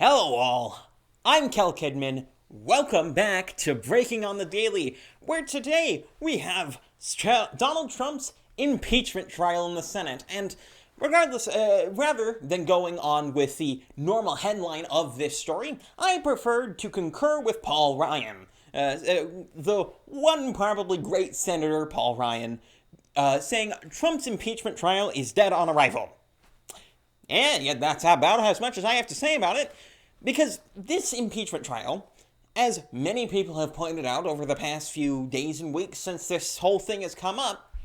Hello all, I'm Kel Kidman. Welcome back to Breaking on the Daily, where today we have Donald Trump's impeachment trial in the Senate. And regardless, rather than going on with the normal headline of this story, I preferred to concur with Paul Ryan, the one probably great senator, Paul Ryan, saying Trump's impeachment trial is dead on arrival. And yet that's about as much as I have to say about it, because this impeachment trial, as many people have pointed out over the past few days and weeks since this whole thing has come up,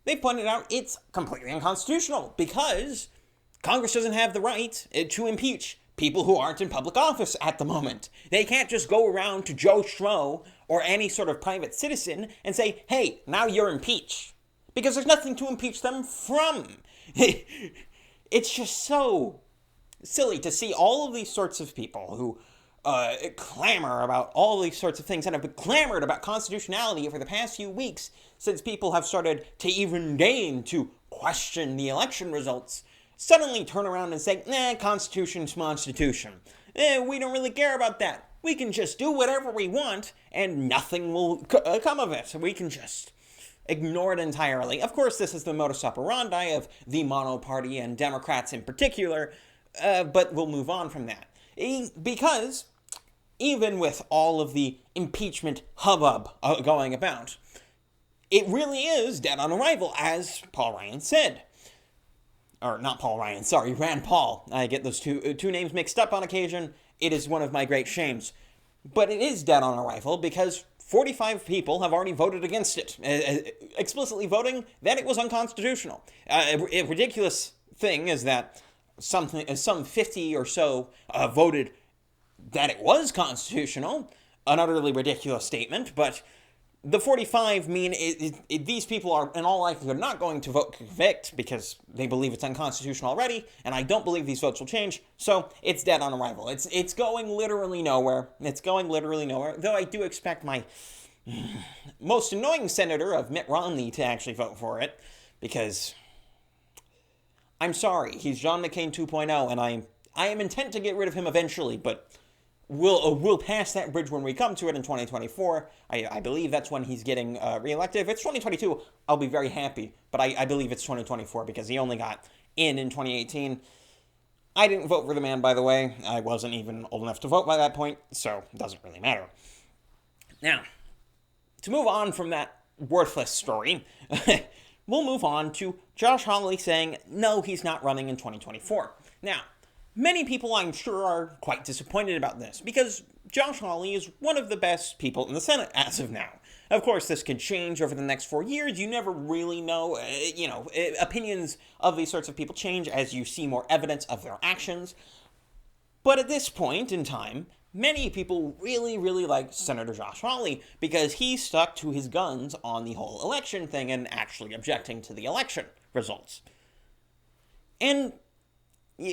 they pointed out it's completely unconstitutional because Congress doesn't have the right to impeach people who aren't in public office at the moment. They can't just go around to Joe Schmo or any sort of private citizen and say, hey, now you're impeached. Because there's nothing to impeach them from. It's just so silly to see all of these sorts of people who clamor about all these sorts of things and have clamored about constitutionality over the past few weeks since people have started to even deign to question the election results, suddenly turn around and say, Constitution's Constitution. We don't really care about that. We can just do whatever we want and nothing will come of it. We can just ignore it entirely. Of course, this is the modus operandi of the monoparty and Democrats in particular, but we'll move on from that. Because even with all of the impeachment hubbub going about, it really is dead on arrival, as Paul Ryan said. Or not Paul Ryan, sorry, Rand Paul. I get those two names mixed up on occasion. It is one of my great shames. But it is dead on arrival because 45 people have already voted against it, explicitly voting that it was unconstitutional. A ridiculous thing is that some 50 or so voted that it was constitutional, an utterly ridiculous statement, but the 45 mean these people are in all likelihood not going to vote convict because they believe it's unconstitutional already, and I don't believe these votes will change, so it's dead on arrival. It's going literally nowhere. Though I do expect my most annoying senator of Mitt Romney to actually vote for it, because I'm sorry, he's John McCain 2.0, and I am intent to get rid of him eventually, but we'll pass that bridge when we come to it in 2024. I believe that's when he's getting reelected. If it's 2022, I'll be very happy, but I believe it's 2024 because he only got in 2018. I didn't vote for the man, by the way. I wasn't even old enough to vote by that point, so it doesn't really matter. Now, to move on from that worthless story, we'll move on to Josh Hawley saying, no, he's not running in 2024. Now, many people, I'm sure, are quite disappointed about this, because Josh Hawley is one of the best people in the Senate as of now. Of course, this could change over the next 4 years. You never really know. Opinions of these sorts of people change as you see more evidence of their actions. But at this point in time, many people really, really like Senator Josh Hawley because he stuck to his guns on the whole election thing and actually objecting to the election results. And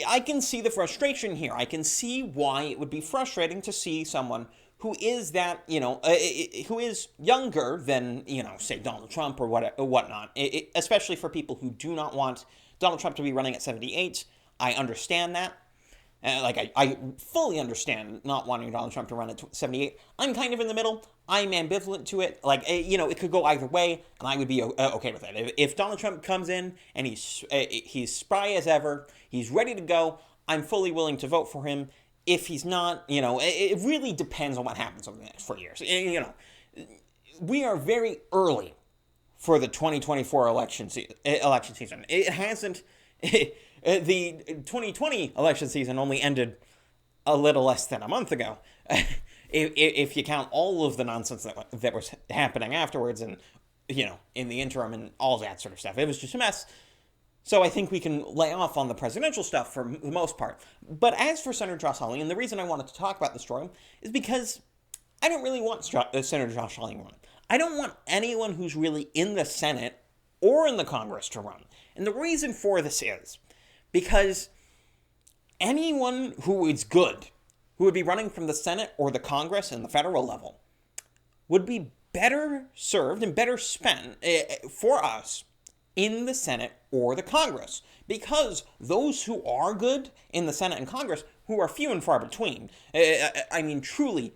I can see the frustration here. I can see why it would be frustrating to see someone who is that, who is younger than, say Donald Trump or whatnot, especially for people who do not want Donald Trump to be running at 78. I understand that. I fully understand not wanting Donald Trump to run at 78. I'm kind of in the middle. I'm ambivalent to it. It could go either way, and I would be okay with it. If Donald Trump comes in and he's spry as ever, he's ready to go, I'm fully willing to vote for him. If he's not, it really depends on what happens over the next 4 years. We are very early for the 2024 election season. It hasn't. The 2020 election season only ended a little less than a month ago, if you count all of the nonsense that was happening afterwards and, in the interim and all that sort of stuff. It was just a mess. So I think we can lay off on the presidential stuff for the most part. But as for Senator Josh Hawley, and the reason I wanted to talk about this story is because I don't really want Senator Josh Hawley to run. I don't want anyone who's really in the Senate or in the Congress to run. And the reason for this is because anyone who is good, who would be running from the Senate or the Congress and the federal level, would be better served and better spent for us in the Senate or the Congress. Because those who are good in the Senate and Congress who are few and far between. I mean, truly,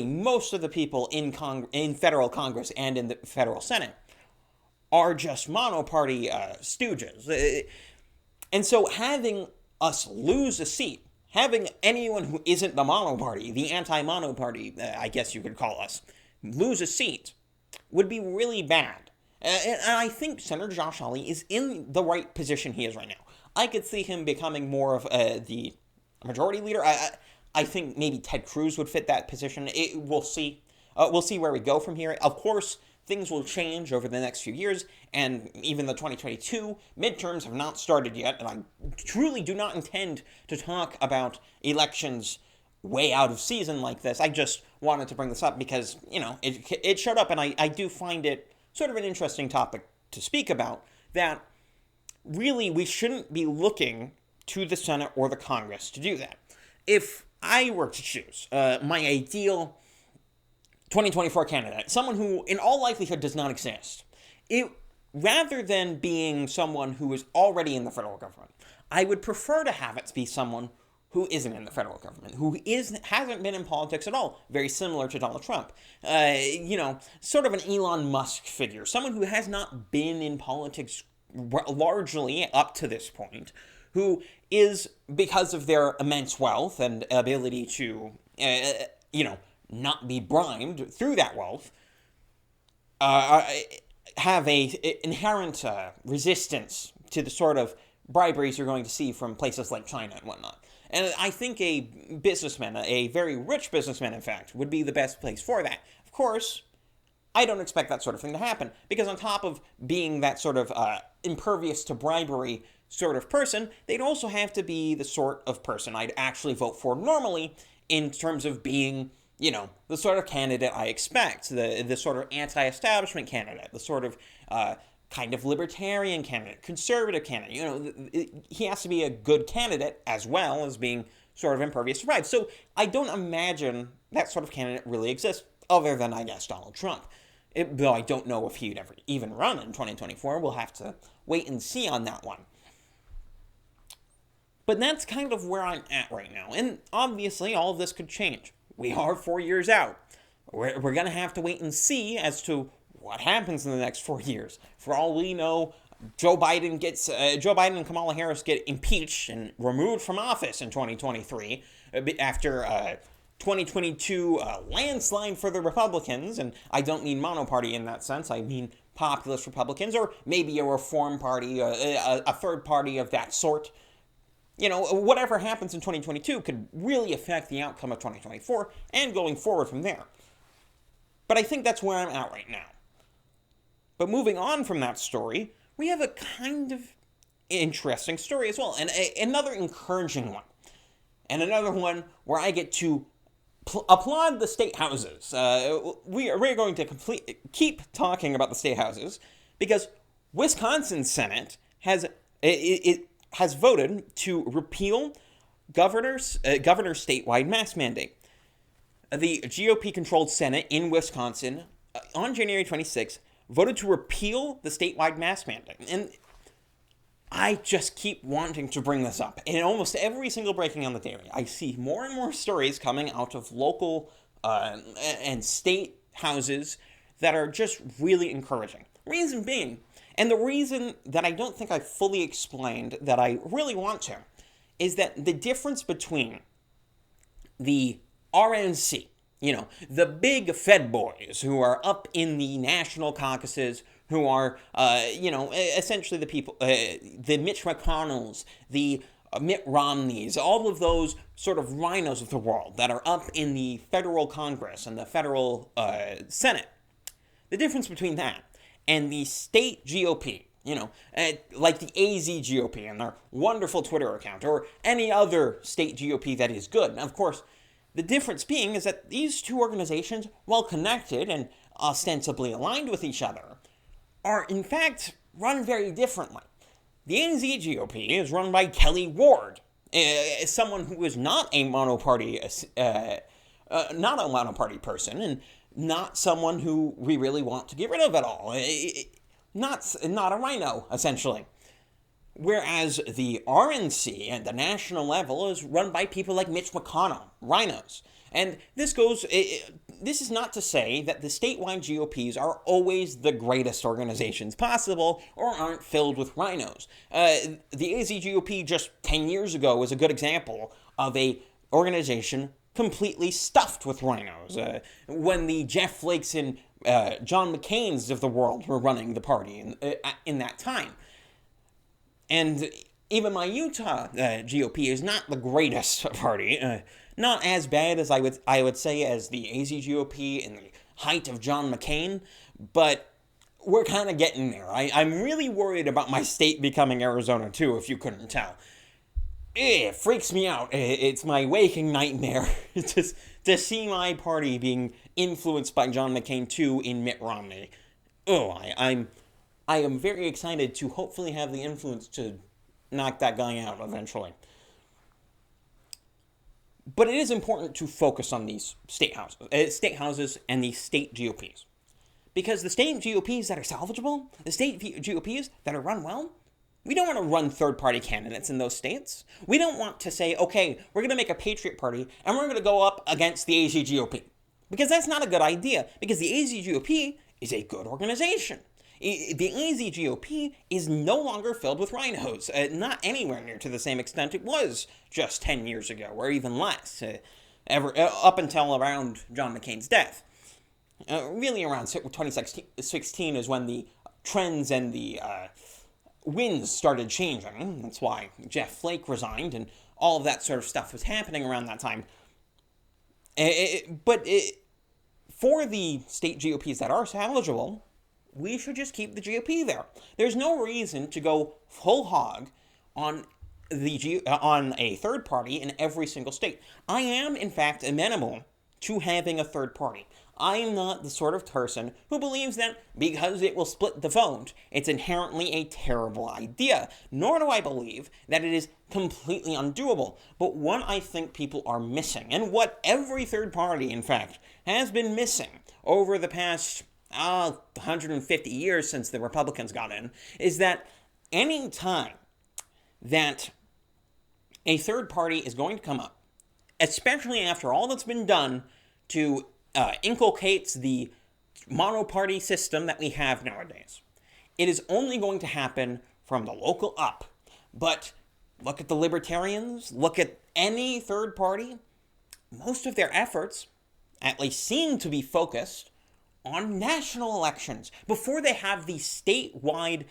most of the people in federal Congress and in the federal Senate are just monoparty stooges. And so having us lose a seat, having anyone who isn't the monoparty, the anti-monoparty, I guess you could call us, lose a seat, would be really bad. And I think Senator Josh Hawley is in the right position he is right now. I could see him becoming more of the majority leader. I think maybe Ted Cruz would fit that position. We'll see. We'll see where we go from here. Of course, things will change over the next few years, and even the 2022 midterms have not started yet, and I truly do not intend to talk about elections way out of season like this. I just wanted to bring this up because, it showed up, and I do find it sort of an interesting topic to speak about, that really we shouldn't be looking to the Senate or the Congress to do that. If I were to choose my ideal 2024 candidate, someone who in all likelihood does not exist, rather than being someone who is already in the federal government, I would prefer to have it be someone who isn't in the federal government, who hasn't been in politics at all, very similar to Donald Trump. Sort of an Elon Musk figure, someone who has not been in politics largely up to this point, who is, because of their immense wealth and ability to, not be bribed through that wealth, have a inherent resistance to the sort of briberies you're going to see from places like China and whatnot. And I think a businessman, a very rich businessman, in fact, would be the best place for that. Of course, I don't expect that sort of thing to happen, because on top of being that sort of impervious to bribery sort of person, they'd also have to be the sort of person I'd actually vote for normally in terms of being, the sort of candidate I expect, the sort of anti-establishment candidate, the sort of kind of libertarian candidate, conservative candidate. He has to be a good candidate as well as being sort of impervious to bribe. So I don't imagine that sort of candidate really exists, other than, I guess, Donald Trump. Though I don't know if he'd ever even run in 2024. We'll have to wait and see on that one. But that's kind of where I'm at right now. And obviously, all of this could change. We are 4 years out. We're going to have to wait and see as to what happens in the next 4 years. For all we know, Joe Biden and Kamala Harris get impeached and removed from office in 2023 after 2022 landslide for the Republicans. And I don't mean monoparty in that sense. I mean populist Republicans, or maybe a reform party, a third party of that sort. Whatever happens in 2022 could really affect the outcome of 2024 and going forward from there. But I think that's where I'm at right now. But moving on from that story, we have a kind of interesting story as well, and another encouraging one. And another one where I get to applaud the state houses. We're going to keep talking about the state houses, because Wisconsin's Senate has voted to repeal governor's statewide mask mandate. The GOP-controlled Senate in Wisconsin on January 26th voted to repeal the statewide mask mandate. And I just keep wanting to bring this up. In almost every single breaking on the daily, I see more and more stories coming out of local and state houses that are just really encouraging. Reason being, and the reason that I don't think I fully explained that I really want to, is that the difference between the RNC, the big Fed boys who are up in the national caucuses, who are, essentially the people, the Mitch McConnells, the Mitt Romneys, all of those sort of rhinos of the world that are up in the federal Congress and the federal Senate. The difference between that and the state GOP, like the AZ GOP and their wonderful Twitter account, or any other state GOP that is good. And of course, the difference being is that these two organizations, while connected and ostensibly aligned with each other, are in fact run very differently. The AZ GOP is run by Kelly Ward, someone who is not a monoparty person, and not someone who we really want to get rid of at all. Not a rhino, essentially. Whereas the RNC at the national level is run by people like Mitch McConnell, rhinos. And this is not to say that the statewide GOPs are always the greatest organizations possible or aren't filled with rhinos. The AZ GOP just 10 years ago was a good example of a organization completely stuffed with rhinos. When the Jeff Flakes and John McCain's of the world were running the party in that time. And even my Utah GOP is not the greatest party. Not as bad as I would say as the AZ GOP in the height of John McCain, but we're kind of getting there. I'm really worried about my state becoming Arizona too, if you couldn't tell. It freaks me out. It's my waking nightmare to see my party being influenced by John McCain too in Mitt Romney. I am very excited to hopefully have the influence to knock that guy out eventually. But it is important to focus on these state houses and the state GOPs. Because the state GOPs that are salvageable, the state GOPs that are run well, we don't want to run third-party candidates in those states. We don't want to say, okay, we're going to make a Patriot Party, and we're going to go up against the AZ GOP. Because that's not a good idea, because the AZ GOP is a good organization. The AZ GOP is no longer filled with rhinos, not anywhere near to the same extent it was just 10 years ago, or even less, up until around John McCain's death. Really around 2016 is when the trends and the winds started changing. That's why Jeff Flake resigned, and all of that sort of stuff was happening around that time. For the state GOPs that are salvageable, we should just keep the GOP there. There's no reason to go full hog on a third party in every single state. I am, in fact, amenable to having a third party. I am not the sort of person who believes that because it will split the vote, it's inherently a terrible idea. Nor do I believe that it is completely undoable. But what I think people are missing, and what every third party, in fact, has been missing over the past 150 years since the Republicans got in, is that any time that a third party is going to come up, especially after all that's been done to inculcate the monoparty system that we have nowadays, it is only going to happen from the local up. But look at the Libertarians, look at any third party, most of their efforts at least seem to be focused on national elections before they have the statewide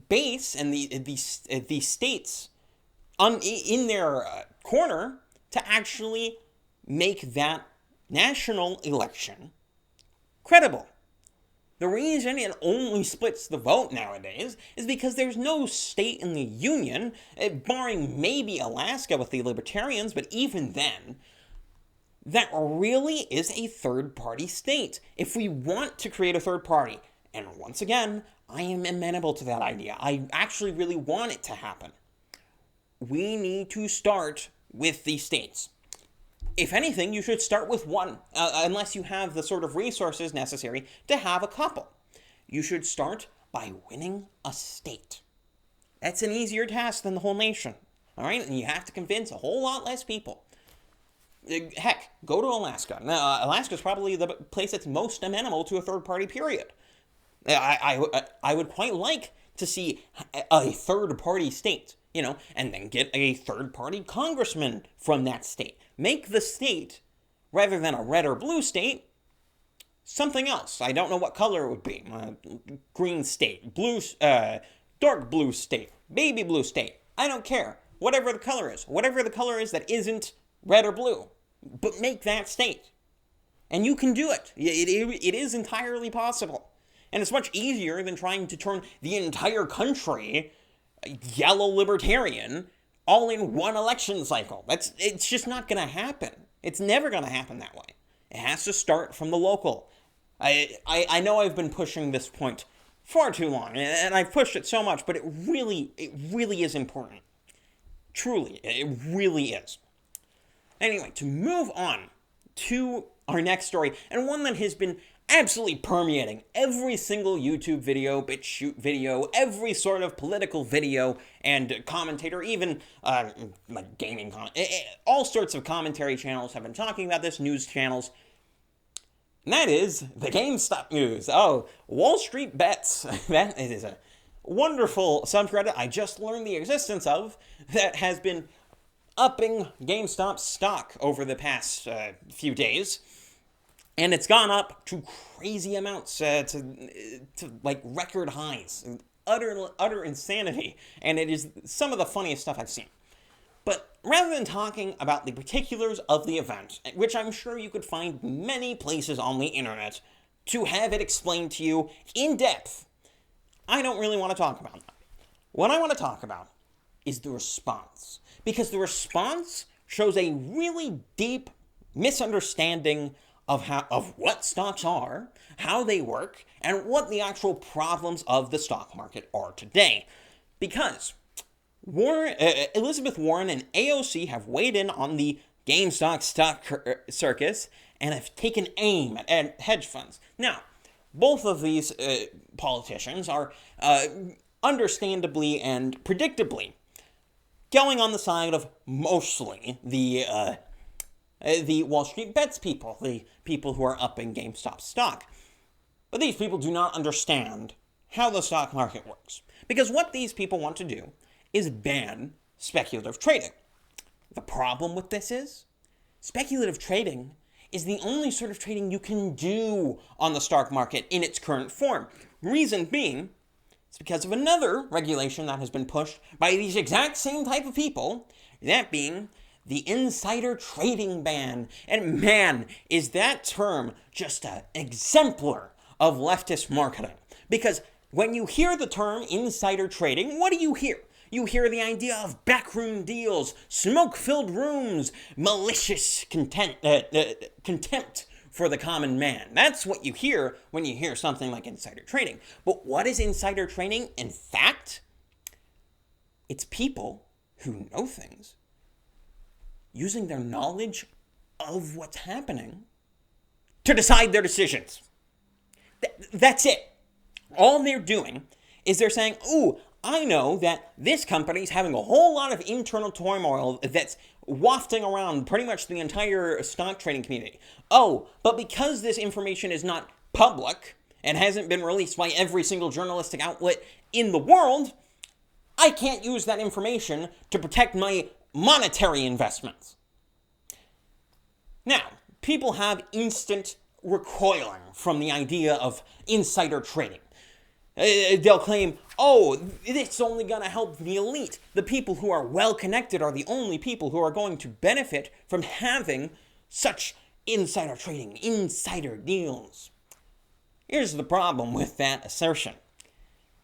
base and the states in their corner to actually make that national election credible. The reason it only splits the vote nowadays is because there's no state in the union, barring maybe Alaska with the Libertarians, but even then, that really is a third-party state. If we want to create a third party, and once again, I am amenable to that idea. I actually really want it to happen. We need to start with the states. If anything, you should start with one, unless you have the sort of resources necessary to have a couple. You should start by winning a state. That's an easier task than the whole nation, all right? And you have to convince a whole lot less people. Heck, go to Alaska. Now, Alaska is probably the place that's most amenable to a third-party period. I would quite like to see a third-party state, and then get a third-party congressman from that state. Make the state, rather than a red or blue state, something else. I don't know what color it would be. Green state, blue, dark blue state, baby blue state. I don't care. Whatever the color is. Whatever the color is that isn't red or blue. But make that state. And you can do it. It is entirely possible. And it's much easier than trying to turn the entire country yellow libertarian all in one election cycle. It's just not going to happen. It's never going to happen that way. It has to start from the local. I know I've been pushing this point far too long, and I've pushed it so much, but it really is important. Truly, it really is. Anyway, to move on to our next story, and one that has been absolutely permeating every single YouTube video, BitChute video, every sort of political video and commentator, even like gaming, all sorts of commentary channels have been talking about this, news channels. And that is the GameStop news. Oh, Wall Street Bets. That is a wonderful subreddit I just learned the existence of that has been upping GameStop's stock over the past few days. And it's gone up to crazy amounts, to like record highs, utter insanity. And it is some of the funniest stuff I've seen. But rather than talking about the particulars of the event, which I'm sure you could find many places on the internet to have it explained to you in depth, I don't really want to talk about that. What I want to talk about is the response. Because the response shows a really deep misunderstanding of what stocks are, how they work, and what the actual problems of the stock market are today. Because Elizabeth Warren and AOC have weighed in on the GameStop stock circus and have taken aim at hedge funds. Now, both of these politicians are understandably and predictably going on the side of mostly the Wall Street Bets people, the people who are upping GameStop stock. But these people do not understand how the stock market works. Because what these people want to do is ban speculative trading. The problem with this is, speculative trading is the only sort of trading you can do on the stock market in its current form. Reason being, it's because of another regulation that has been pushed by these exact same type of people, that being the insider trading ban. And man, is that term just an exemplar of leftist marketing. Because when you hear the term insider trading, what do you hear? You hear the idea of backroom deals, smoke-filled rooms, malicious contempt for the common man. That's what you hear when you hear something like insider trading. But what is insider trading? In fact, it's people who know things using their knowledge of what's happening to decide their decisions. That's it. All they're doing is they're saying, ooh, I know that this company's having a whole lot of internal turmoil that's wafting around pretty much the entire stock trading community. Oh, but because this information is not public and hasn't been released by every single journalistic outlet in the world, I can't use that information to protect my monetary investments. Now, people have instant recoiling from the idea of insider trading. They'll claim, oh, it's only going to help the elite. The people who are well-connected are the only people who are going to benefit from having such insider trading, insider deals. Here's the problem with that assertion.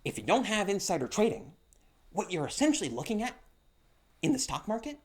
If you don't have insider trading, what you're essentially looking at in the stock market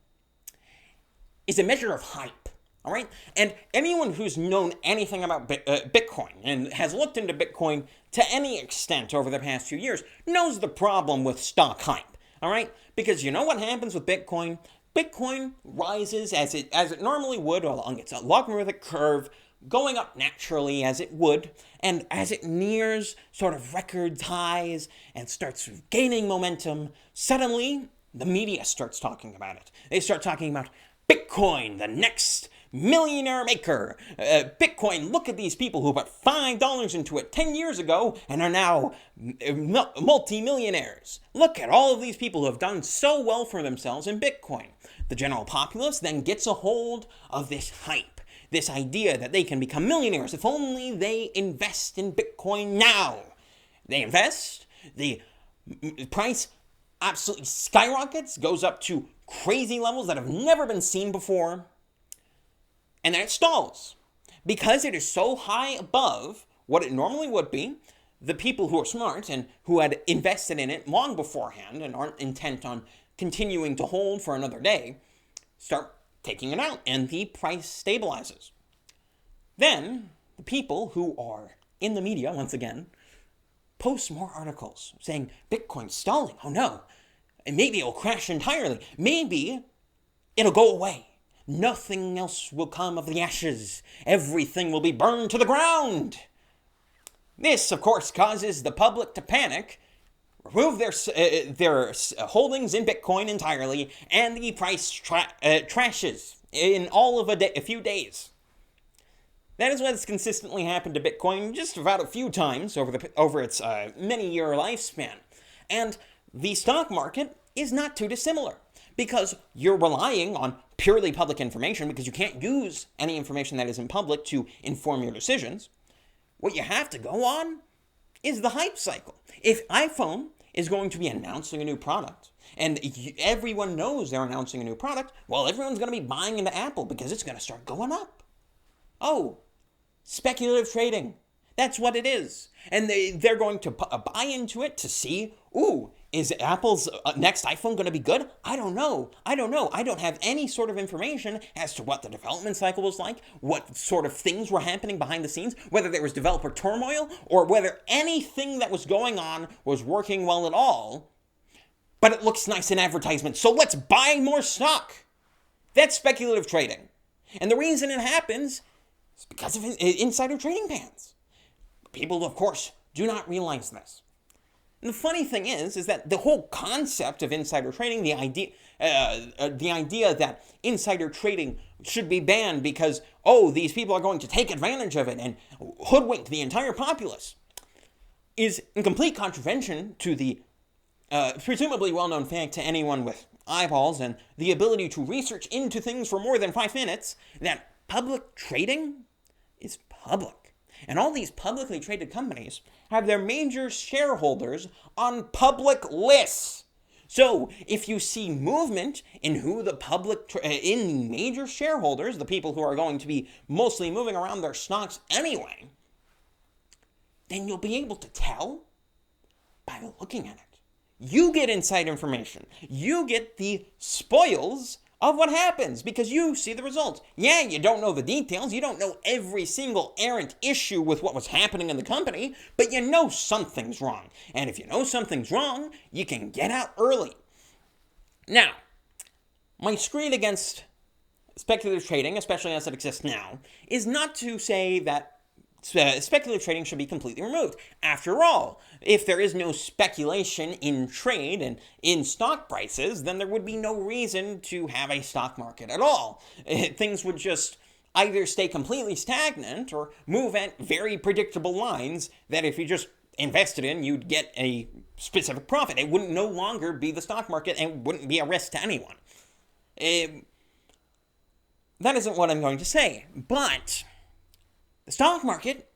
is a measure of hype. All right? And anyone who's known anything about Bitcoin and has looked into Bitcoin to any extent over the past few years knows the problem with stock hype. All right? Because you know what happens with Bitcoin? Bitcoin rises as it normally would along its logarithmic curve, going up naturally as it would, and as it nears sort of record highs and starts gaining momentum, suddenly the media starts talking about it. They start talking about Bitcoin, the next millionaire maker. Bitcoin, look at these people who put $5 into it 10 years ago and are now multi-millionaires. Look at all of these people who have done so well for themselves in Bitcoin. The general populace then gets a hold of this hype, this idea that they can become millionaires if only they invest in Bitcoin now. They invest, the price absolutely skyrockets, goes up to crazy levels that have never been seen before, and then it stalls. Because it is so high above what it normally would be, the people who are smart and who had invested in it long beforehand and aren't intent on continuing to hold for another day, start taking it out, and the price stabilizes. Then, the people who are in the media, once again, post more articles saying, Bitcoin's stalling, oh no, and maybe it'll crash entirely, maybe it'll go away. Nothing else will come of the ashes. Everything will be burned to the ground. This, of course, causes the public to panic, remove their holdings in Bitcoin entirely, and the price trashes in all of a few days. That is what has consistently happened to Bitcoin just about a few times over its many-year lifespan. And the stock market is not too dissimilar, because you're relying on purely public information, because you can't use any information that isn't public to inform your decisions. What you have to go on is the hype cycle. If iPhone is going to be announcing a new product, and everyone knows they're announcing a new product, well, everyone's going to be buying into Apple because it's going to start going up. Oh, speculative trading. That's what it is. And they're going to buy into it to see, ooh, is Apple's next iPhone going to be good? I don't know. I don't have any sort of information as to what the development cycle was like, what sort of things were happening behind the scenes, whether there was developer turmoil, or whether anything that was going on was working well at all. But it looks nice in advertisements, so let's buy more stock. That's speculative trading. And the reason it happens is because of insider trading bans. People, of course, do not realize this. And the funny thing is that the whole concept of insider trading, the idea that insider trading should be banned because, these people are going to take advantage of it and hoodwink the entire populace, is in complete contravention to the presumably well-known fact to anyone with eyeballs and the ability to research into things for more than 5 minutes, that public trading is public. And all these publicly traded companies have their major shareholders on public lists. So if you see movement in who the in the major shareholders, the people who are going to be mostly moving around their stocks anyway, then you'll be able to tell by looking at it. You get inside information. You get the spoils of what happens because you see the results. Yeah, you don't know the details. You don't know every single errant issue with what was happening in the company, but you know something's wrong. And if you know something's wrong, you can get out early. Now, my screed against speculative trading, especially as it exists now, is not to say that speculative trading should be completely removed. After all, if there is no speculation in trade and in stock prices, then there would be no reason to have a stock market at all. Things would just either stay completely stagnant or move at very predictable lines that if you just invested in, you'd get a specific profit. It wouldn't no longer be the stock market and wouldn't be a risk to anyone. That isn't what I'm going to say, but the stock market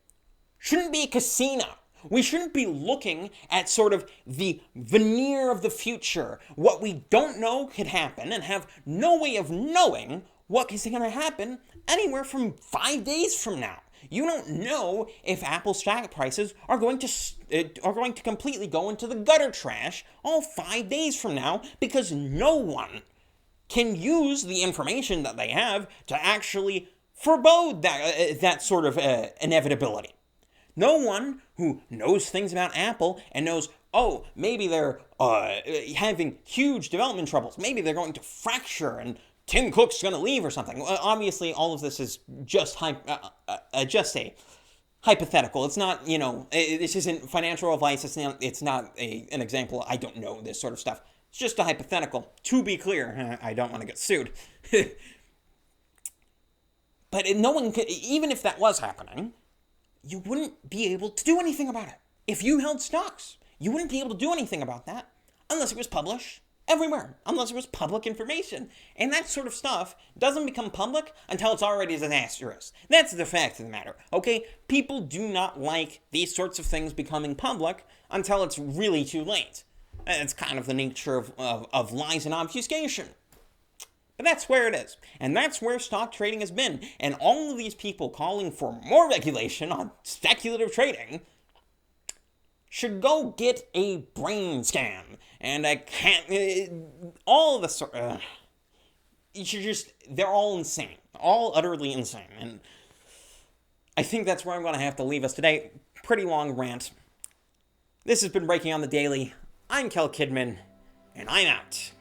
shouldn't be a casino. We shouldn't be looking at sort of the veneer of the future, what we don't know could happen, and have no way of knowing what is going to happen anywhere from 5 days from now. You don't know if Apple stock prices are going to completely go into the gutter trash all 5 days from now, because no one can use the information that they have to actually forebode that sort of inevitability. No one who knows things about Apple and knows, maybe they're having huge development troubles. Maybe they're going to fracture and Tim Cook's going to leave or something. Obviously, all of this is just a hypothetical. It's not, this isn't financial advice. It's not an example. I don't know this sort of stuff. It's just a hypothetical. To be clear, I don't want to get sued. But no one could, even if that was happening, you wouldn't be able to do anything about it. If you held stocks, you wouldn't be able to do anything about that unless it was published everywhere, unless it was public information. And that sort of stuff doesn't become public until it's already disastrous. That's the fact of the matter, okay? People do not like these sorts of things becoming public until it's really too late. It's kind of the nature of lies and obfuscation. But that's where it is. And that's where stock trading has been. And all of these people calling for more regulation on speculative trading should go get a brain scan. And I can't... all of the sort... they're all insane. All utterly insane. And I think that's where I'm going to have to leave us today. Pretty long rant. This has been Breaking on the Daily. I'm Kel Kidman, and I'm out.